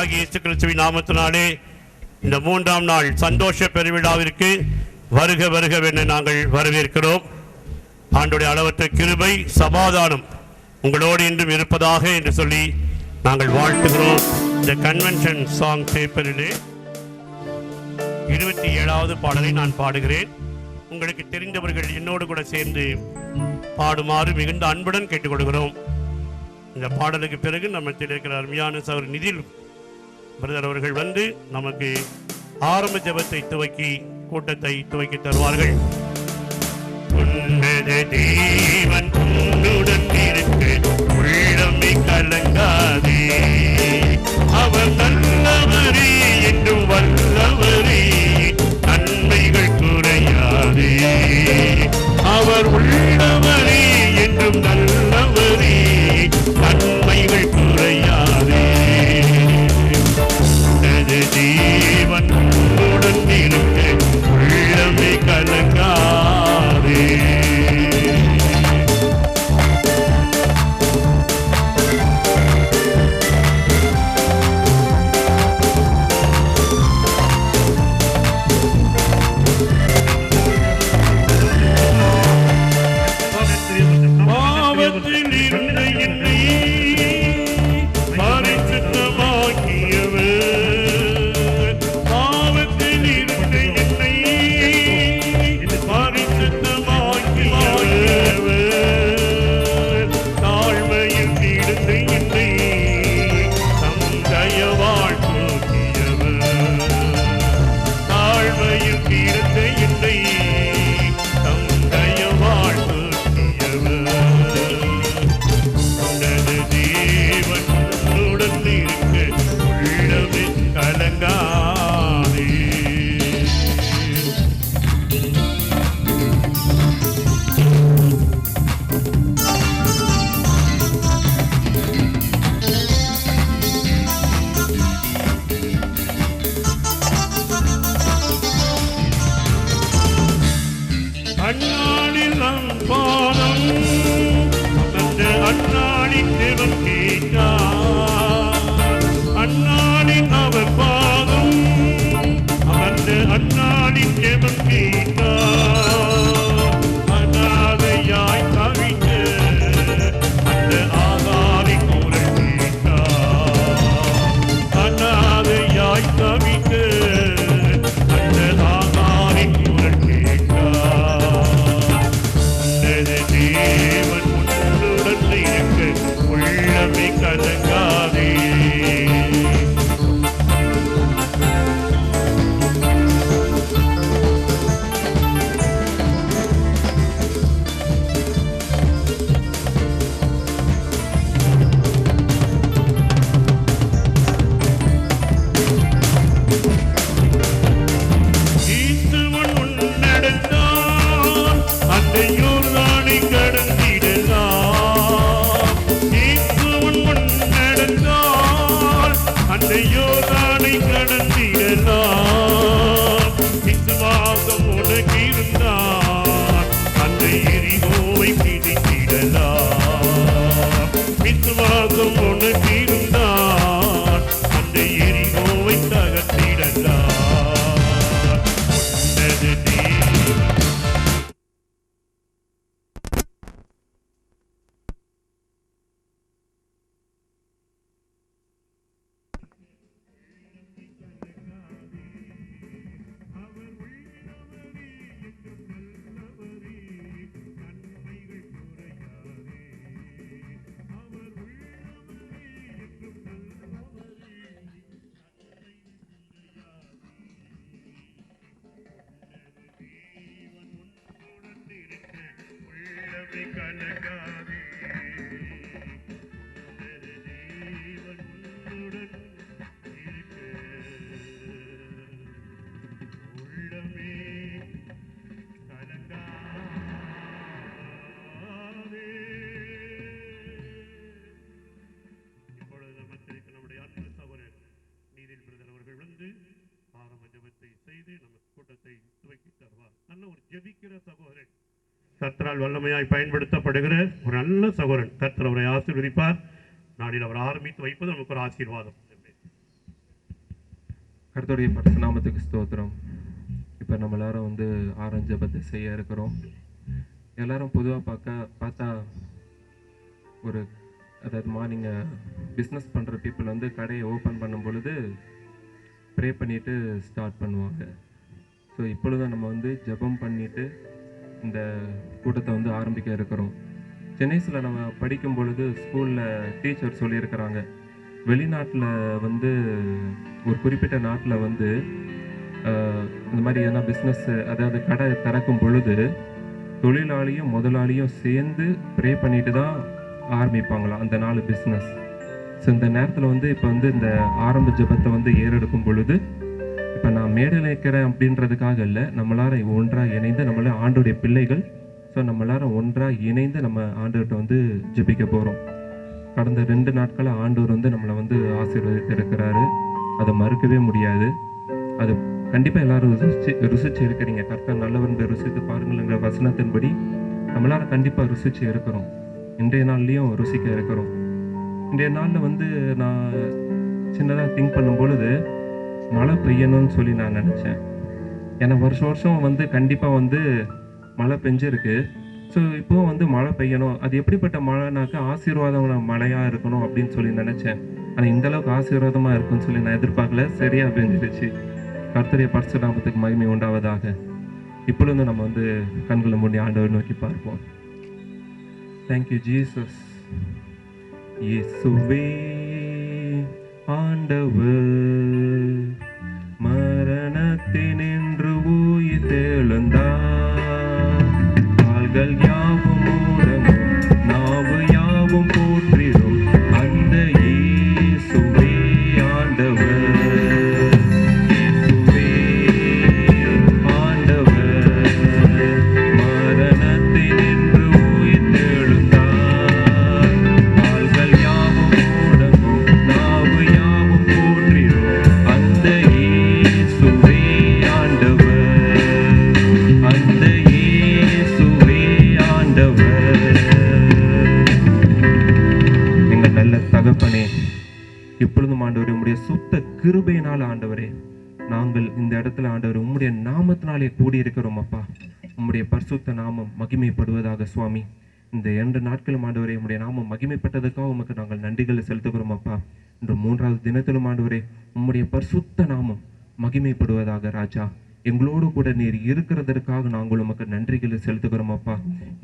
ஆண்டவராகிய இயேசு கிறிஸ்துவின் நாமத்தினாலே இந்த 3ஆம் நாள் சந்தோஷ பெருவிழாவிற்கு வருக வருகவென நாங்கள் வரவேற்கிறோம். ஆண்டவருடைய அளவற்ற கிருபை சமாதானம் உங்களோடு இன்றும் இருப்பதாக என்று சொல்லி நாங்கள் வாழ்த்துகிறோம். இந்த கன்வென்ஷன் சாங் பேப்பரிலே 27வது பாடலை நான் பாடுகிறேன். உங்களுக்கு தெரிந்தவர்கள் என்னோடு கூட சேர்ந்து பாடுமாறு மிகுந்த அன்புடன் கேட்டுக்கொள்கிறோம். இந்த பாடலுக்கு பிறகு நம்ம இருக்கிற அருமையான சகோதரர் நிதில் பிரதர் அவர்கள் வந்து நமக்கு ஆரம்ப ஜெபத்தை துவக்கி கூட்டத்தை துவக்கி தருவார்கள். உன்னத தேவன் உன்னுடன் இருக்க உள்ளமே கலங்காதே, அவர் நல்லவரே என்றும் வல்லவரே, நன்மைகள் குறையாதே, அவர் உள்ளவரே என்றும் நல்லவரே, நன்மைகள் குறையாதே. தேவன் உன்னுடன் இருக்க உள்ளமே கலங்காதே. கர்த்தரால் வல்லமையாய் பயன்படுத்தப்படுகிற ஒரு நல்ல சகோதரன். கர்த்தர் அவரை ஆசீர்வதிப்பார். நாளில் அவர் ஆரம்பித்து வைப்பது நமக்கு ஒரு ஆசீர்வாதம். கர்த்தருடைய பரிசுத்த நாமத்துக்கு ஸ்தோத்திரம். இப்போ நம்ம எல்லாரும் வந்து ஆரஞ்சு ஜெபத்தை செய்ய இருக்கிறோம். எல்லாரும் பொதுவாக பார்த்தா ஒரு அதாவது மார்னிங் பிஸ்னஸ் பண்ணுற பீப்புள் வந்து கடையை ஓப்பன் பண்ணும் பொழுது ப்ரே பண்ணிவிட்டு ஸ்டார்ட் பண்ணுவாங்க. ஸோ இப்பொழுது நம்ம வந்து ஜெபம் பண்ணிவிட்டு இந்த கூட்டத்தை வந்து ஆரம்பிக்க இருக்கிறோம். சென்னைஸில் நம்ம படிக்கும் பொழுது ஸ்கூலில் டீச்சர் சொல்லியிருக்கிறாங்க, வெளிநாட்டில் வந்து ஒரு குறிப்பிட்ட நாட்டில் வந்து இந்த மாதிரி எதனா பிஸ்னஸ் அதாவது கடை திறக்கும் பொழுது தொழிலாளியும் முதலாளியும் சேர்ந்து ப்ரே பண்ணிட்டு தான் ஆரம்பிப்பாங்களாம் அந்த 4 பிஸ்னஸ். ஸோ இந்த நேரத்தில் வந்து இப்போ வந்து இந்த ஆரம்ப ஜெபத்தை வந்து ஏறெடுக்கும் பொழுது இப்போ நான் மேடையில் இருக்கிறேன் அப்படின்றதுக்காக இல்லை, நம்மளாரும் ஒன்றாக இணைந்து நம்மள ஆண்டோடைய பிள்ளைகள். ஸோ நம்மளாரும் ஒன்றாக இணைந்து நம்ம ஆண்டவர்கிட்ட வந்து ஜெபிக்க போகிறோம். கடந்த 2 நாட்களாக ஆண்டவர் வந்து நம்மளை வந்து ஆசீர்வதித்து இருக்கிறாரு. அதை மறுக்கவே முடியாது. அது கண்டிப்பாக எல்லாரும் ருசிச்சு இருக்கிறீங்க. கர்த்தர் நல்லவர்களை ருசித்து பாருங்கள்ங்கிற வசனத்தின்படி நம்மளாரும் கண்டிப்பாக ருசிச்சு இருக்கிறோம். இன்றைய நாள்லேயும் ருசிக்க இருக்கிறோம். இன்றைய நாளில் வந்து நான் சின்னதாக திங்க் பண்ணும் பொழுது மழை பெய்யணும்னு சொல்லி நான் நினச்சேன். ஏன்னா வருஷம் வந்து கண்டிப்பாக வந்து மழை பெஞ்சிருக்கு. ஸோ இப்போவும் வந்து மழை பெய்யணும். அது எப்படிப்பட்ட மழைனாக்கா ஆசீர்வாதமான மழையாக இருக்கணும் அப்படின்னு சொல்லி நினச்சேன். ஆனால் இந்தளவுக்கு ஆசீர்வாதமாக இருக்குன்னு சொல்லி நான் எதிர்பார்க்கல. சரியாக பெஞ்சிருச்சு. கர்த்தருடைய பரிசுத்த நாமத்துக்கு மகிமை உண்டாவதாக. இப்பொழுது நம்ம வந்து கண்களை மூடி ஆண்டவர் நோக்கி பார்ப்போம். Thank you Jesus. இயேசுவே ஆண்டவர், மரணத்தினின்று உயிர் தெழுந்தார். கால்கள் யாவும் மூடவும் நாவு யாவும் போற்றிடும் அந்த இயேசுவே ஆண்டவர். இயேசுவே ஆண்டவர், மரணத்தினின்று உயிர் தெழுந்தார். கால்கள் யாவும் மூடவும் நாவு யாவும் போற்றிடும் அந்த இயேசுவே ஆண்டவர். அந்த இயேசுவே ஆண்டவர். எங்கள் நல்ல தகப்பனே, இப்பொழுதும் ஆண்டவரே உம்முடைய சுத்த கிருபையினால் ஆண்டவரே நாங்கள் இந்த இடத்துல ஆண்டவரே உம்முடைய நாமத்தினாலே கூடியிருக்கிறோம் அப்பா. உம்முடைய பரிசுத்த நாமம் மகிமைப்படுவதாக சுவாமி. இந்த 2 நாட்களும் ஆண்டவரே உம்முடைய நாமம் மகிமைப்பட்டதுக்காக உமக்கு நாங்கள் நன்றிகளை செலுத்துகிறோம் அப்பா. இன்று 3வது தினத்திலும் ஆண்டவரே உம்முடைய பரிசுத்த நாமம் மகிமைப்படுவதாக ராஜா. எங்களோடு கூட நீர் இருக்கிறதற்காக நாங்கள் உமக்கு நன்றிகளை செலுத்துகிறோம் அப்பா.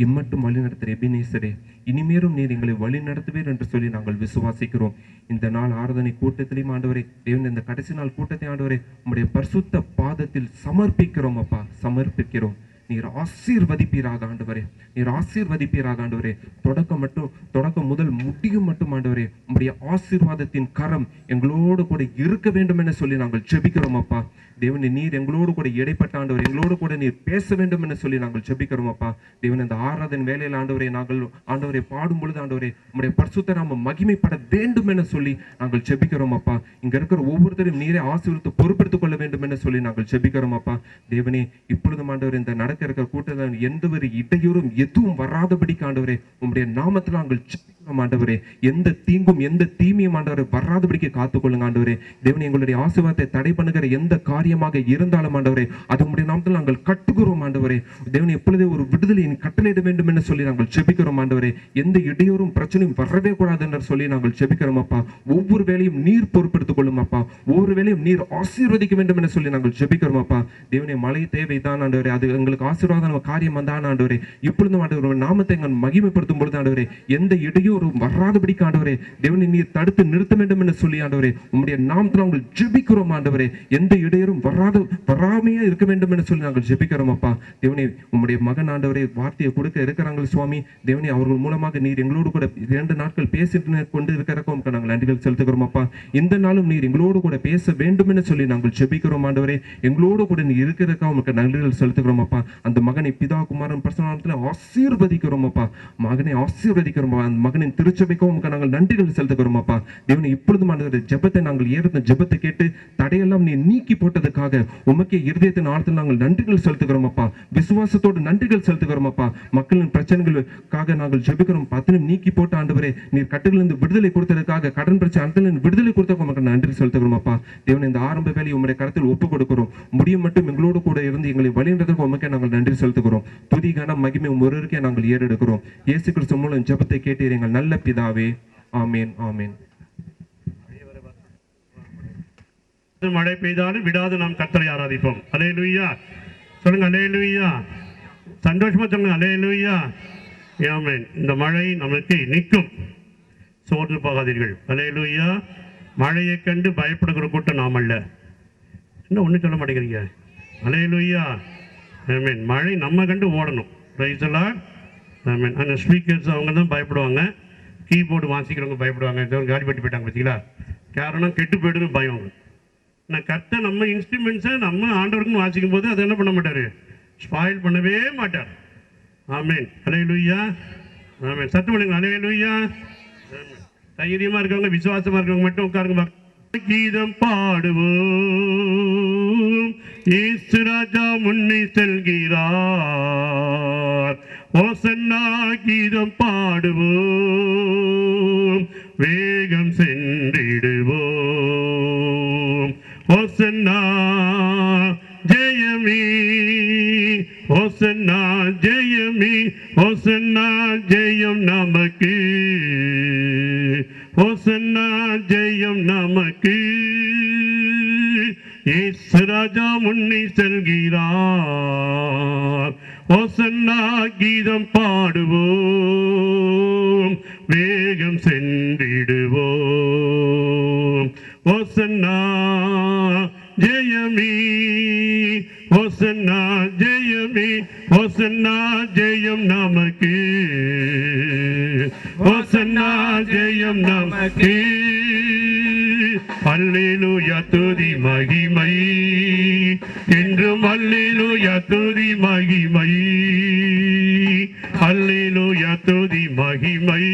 இம்மட்டும் வழி நடத்துகிற எபினேசரே, இனிமேலும் நீர் எங்களை வழி நடத்துவீர் என்று சொல்லி நாங்கள் விசுவாசிக்கிறோம். இந்த நாள் ஆராதனை கூட்டத்திலையும் ஆண்டவரே தேவன் இந்த கடைசி நாள் கூட்டத்தை ஆண்டவரே உம்முடைய பரிசுத்த பாதத்தில் சமர்ப்பிக்கிறோம் அப்பா, சமர்ப்பிக்கிறோம். நீர் ஆசீர்வதிப்பீராக ஆண்டவரே, நீர் ஆசீர்வதிப்பீராக ஆண்டவரே. தொடக்கம் முதல் முடியும் மட்டும் ஆண்டவரே உம்முடைய ஆசீர்வாதத்தின் கரம் எங்களோடு கூட இருக்க வேண்டும் என சொல்லி நாங்கள் ஜெபிக்கிறோம் அப்பா. தேவனே நீர் எங்களோடு கூட இடைப்பட்ட ஆண்டவர், எங்களோடு கூட நீர் பேச வேண்டும் என்று சொல்லி நாங்கள் ஜெபிக்கிறோம் அப்பா. தேவன் இந்த ஆராதனை வேலையில் ஆண்டவரே நாங்கள் ஆண்டவரை பாடும் பொழுது ஆண்டவரே உம்முடைய பரிசுத்த நாமம் மகிமைப்பட வேண்டும் என சொல்லி நாங்கள் ஜெபிக்கிறோம் அப்பா. இங்க இருக்கிற ஒவ்வொருத்தரும் நீரே ஆசீர்வதித்து பொறுப்பெடுத்துக் கொள்ள வேண்டும் என்று சொல்லி நாங்கள் ஜெபிக்கிறோம் அப்பா. தேவனே இப்பொழுதும் ஆண்டவர் இந்த நடக்க இருக்கிற கூட்டத்தில் எந்த ஒரு இடையூறும் எதுவும் வராதபடிக்கு ஆண்டவரே உம்முடைய நாமத்தில் நாங்கள் ஜெபிக்கிறோம் ஆண்டவரே. எந்த தீங்கும் எந்த தீமையும் ஆண்டவரை வராதபடிக்கு காத்துக்கொள்ளுங்க ஆண்டவரே. தேவனே எங்களுடைய ஆசீர்வாதத்தை தடை பண்ணுகிற எந்த காரியமாக இருந்தாலும் ஆண்டவரே அது உம்முடைய நாமத்தில் நாங்கள் கட்டுகிறோம் ஆண்டவரே. தேவனே எப்பொழுதே ஒரு விடுதலை கட்டளையிட வேண்டும் என்று சொல்லி நாங்கள் ஜெபிக்கிறோம் ஆண்டவரே. எந்த இடையூறும் பிரச்சனையும் வரவே கூடாது என்று சொல்லி நாங்கள் ஜெபிக்கிறோம் அப்பா. ஒவ்வொரு வேலையும் நீர் பொறுப்பெடுத்துக் கொள்ளும் அப்பா. ஒவ்வொரு வேலையும் நீர் ஆசீர்வதிக்க வேண்டும் என்று சொல்லி நாங்கள் ஜெபிக்கிறோம் அப்பா. தேவனே மழை தேவைதான் ஆண்டவரே, அது எங்களுக்கு ஆசீர்வாதம் காரியம் வந்தான் ஆண்டவரே. இப்பொழுதும் ஆண்டவரே நாமத்தை எங்கள் மகிமைப்படுத்தும் பொழுது ஆண்டவரே எந்த இடையூறும் வராதபடிக்கு ஆண்டவரே தேவனை நீர் தடுத்து நிறுத்த வேண்டும் என்று சொல்லி ஆண்டவரே உம்முடைய நாமத்தில் நாங்கள் ஜெபிக்கிறோம் ஆண்டவரே. எந்த இடையூறும் வராமையா இருக்க வேண்டும் என்று சொல்லி நாங்கள் ஜெபிக்கிறோம் அப்பா. தேவனே உம்முடைய மகன் ஆண்டவரே வார்த்தையை கொடுக்க இருக்கிறாங்க சுவாமி. தேவனே அவர்கள் மூலமாக நீர் எங்களோடு கூட 2 நாட்கள் பேசிட்டு கொண்டு இருக்கிறக்கும் நாங்கள் நன்றிகள் செலுத்துகிறோம் அப்பா. இந்த நாளும் நீர் எங்களோடு கூட பேச வேண்டும் என்று சொல்லி நாங்கள் ஜெபிக்கிறோம் ஆண்டவரே. எங்களோடு கூட நீர் இருக்கிறதுக்காக உமக்கு நன்றிகள் செலுத்துகிறோம் அப்பா. அந்த மகனை பிதா குமாரன் பரிசுத்த நாமத்தில் ஆசீர்வதிக்கிறோம் அப்பா. மகனை ஆசீர்வதிக்கிறோம். அந்த மகனை கிறிஸ்துவின் திருச்சபைக்கும் உமக்கு நாங்கள் நன்றிகள் செலுத்துகிறோம் அப்பா. தேவனே, இப்பொழுதும் ஆண்டவரே ஜெபத்தை நாங்கள் ஏறுന്ന ஜெபத்தை கேட்டு தடையெல்லாம் நீ நீக்கி போட்டதுக்காக உமக்கே இருதயத்தின் ஆழத்தில் நாங்கள் நன்றிகள் செலுத்துகிறோம் அப்பா. விசுவாசத்தோடு நன்றிகள் செலுத்துகிறோம் அப்பா. மக்களின் பிரச்சனைகளுக்காக நாங்கள் ஜெபிக்கிறோம். அத்தனையும் நீக்கி போட்ட ஆண்டவரே, நீர் கட்டுகளிலிருந்து விடுதலை கொடுத்ததுக்காக, கடன் பிரச்சனை அத்தனையும் விடுதலை கொடுத்ததுக்கு உமக்கு நன்றி செலுத்துகிறோம் அப்பா. தேவனே, இந்த ஆரம்ப வேலையை உம்முடைய கருத்தில் ஒப்புக் கொடுக்கிறோம். முடியும் மட்டும் எங்களோடு கூட இருந்து எங்களை வழிநடத்துவதற்கு உமக்கே நாங்கள் நன்றி செலுத்துகிறோம். துதி கன மகிமை ஒருவருக்கே நாங்கள் ஏறெடுக்கிறோம். இயேசு கிறிஸ்து மூலம் ஜெபத்தை கேட்டீர் எங்கள் நல்ல பிதாவே. ஆமேன், ஆமேன். மழை பெய்தாலும் விடாது நாம் கர்த்தரை ஆராதிப்போம். அல்லேலூயா சொல்லுங்க, அல்லேலூயா. சந்தோஷமா சொல்லுங்க, அல்லேலூயா. ஆமென். இந்த மழை நமக்கு நிற்கும், சோர்ந்து போகாதீர்கள். அல்லேலூயா. மழையை கண்டு பயப்படுகிற கூட்டம் நாம் அல்ல. இன்னும் ஒன்றும் சொல்ல மாட்டேங்கிறீங்க. அல்லேலூயா. ஆமென். மழை நம்ம கண்டு ஓடணும். Praise the Lord. ஆமென். அந்த ஸ்பீக்கர்ஸ் அவங்க தான் பயப்படுவாங்க, கீபோர்டு வாசிக்கிறவங்க பயப்படுவாங்க. காலி பட்டி போயிட்டாங்க பார்த்தீங்களா? காரணம் கெட்டு போய்டுன்னு பயம். நான் கர்த்தர் நம்ம இன்ஸ்ட்ருமெண்ட்ஸை நம்ம ஆண்டவருக்கும் வாசிக்கும் போது அதை என்ன பண்ண மாட்டார், ஸ்பாயில் பண்ணவே மாட்டார். ஆமென். அல்லேலூயா. ஆமென். சத்தம் பண்ணுங்க, அல்லேலூயா. தைரியமா இருக்கவங்க, விசுவாசமா இருக்கவங்க மட்டும் உட்காருங்க. கீதம் பாடுவோம், இயேசு ராஜா முன்னே செல்கிறார். ஓசன்னா கீதம் பாடுவோம், வேகம் சென்றிடுவோம். ஓசன்னா ஜெயமே, ஓசன்னா ஜெயமே, ஓசன்னா ஜெயம் நமக்கு, ஓசன்னா ஜெயம் நமக்கு. இயேசு ராஜா முன்னே செல்கிறார். ஓசன்னா கீதம் பாடுவோம், வேகம் சென்றிடுவோம். ஓசன்னா ஜெயமே, ஓசன்னா ஜெயமே, ஓசன்னா ஜெயம் நமக்கு, ஓசன்னா ஜெயம் நமக்கு. அல்லேலூயா துதி மகிமை என்றும், அல்லேலூயா துதி மகிமை, அல்லேலூயா துதி மகிமை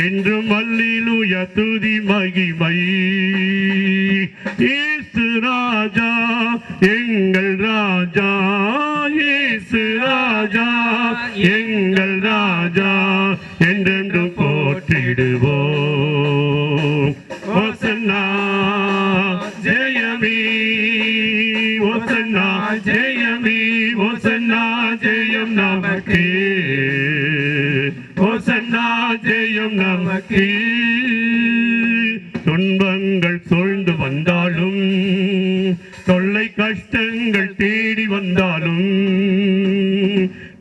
என்றும், அல்லேலூயா துதி மகிமை. இயேசு ராஜா எங்கள் ராஜா, இயேசு ராஜா எங்கள் ராஜா என்றென்றும் போற்றிடுவோம். ஓசன்னா ஜெயமே, ஓசன்னா ஜெயமே, ஓசன்னா ஜெயம் நமக்கு, ஓசன்னா ஜெயம் நமக்கு. துன்பங்கள் சூழ்ந்து வந்தாலும், தொல்லை கஷ்டங்கள் தேடி வந்தாலும்,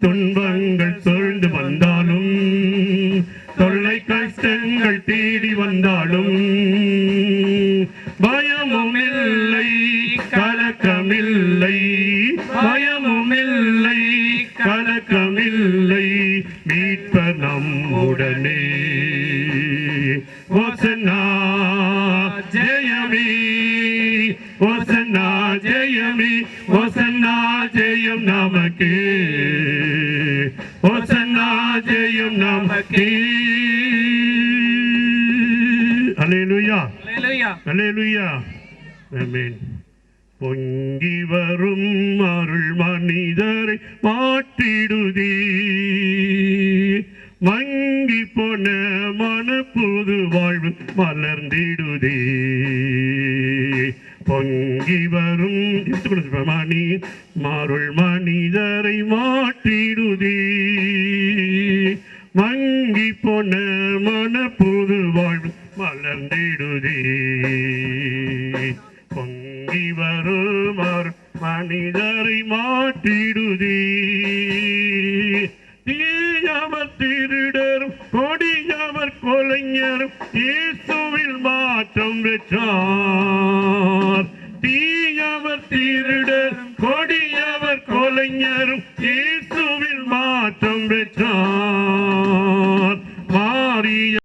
துன்பங்கள் சூழ்ந்து வந்தாலும், தொல்லை கஷ்டங்கள் தேடி வந்தாலும், பயமும் இல்லை கலக்கமில்லை, பயமும் இல்லை கலக்கமில்லை, மீட்பர் நம்முடனே. ஓசன்னா ஜெயமே, ஓசன்னா ஜெயமே, ஓசன்னா ஜெயம் நமக்கு, ஓசன்னா ஜெயம் நமக்கு. அல்லேலூயா, அல்லேலூயா. ஆமென். பொங்கி வரும் அருள் மனிதரை மாற்றிடுதே, மங்கி போன மன புது வாழ்வு மலர்ந்திடுதே. பொங்கி வரும் மணி மாருள் மனிதரை மாற்றிடுதே, மங்கி போன மன புது வாழ்வு மலர்ந்திடுதே. பொங்கி வரும் மனிதரை மாற்றிடுதே, தீயவர் திருடரும் கொடியவர் கொலைஞரும் இயேசுவில் மாற்றம் பெற்றார். தீயவர் திருடரும் கொடியவர் கொலைஞரும் இயேசுவில் மாற்றம் பெற்றார்.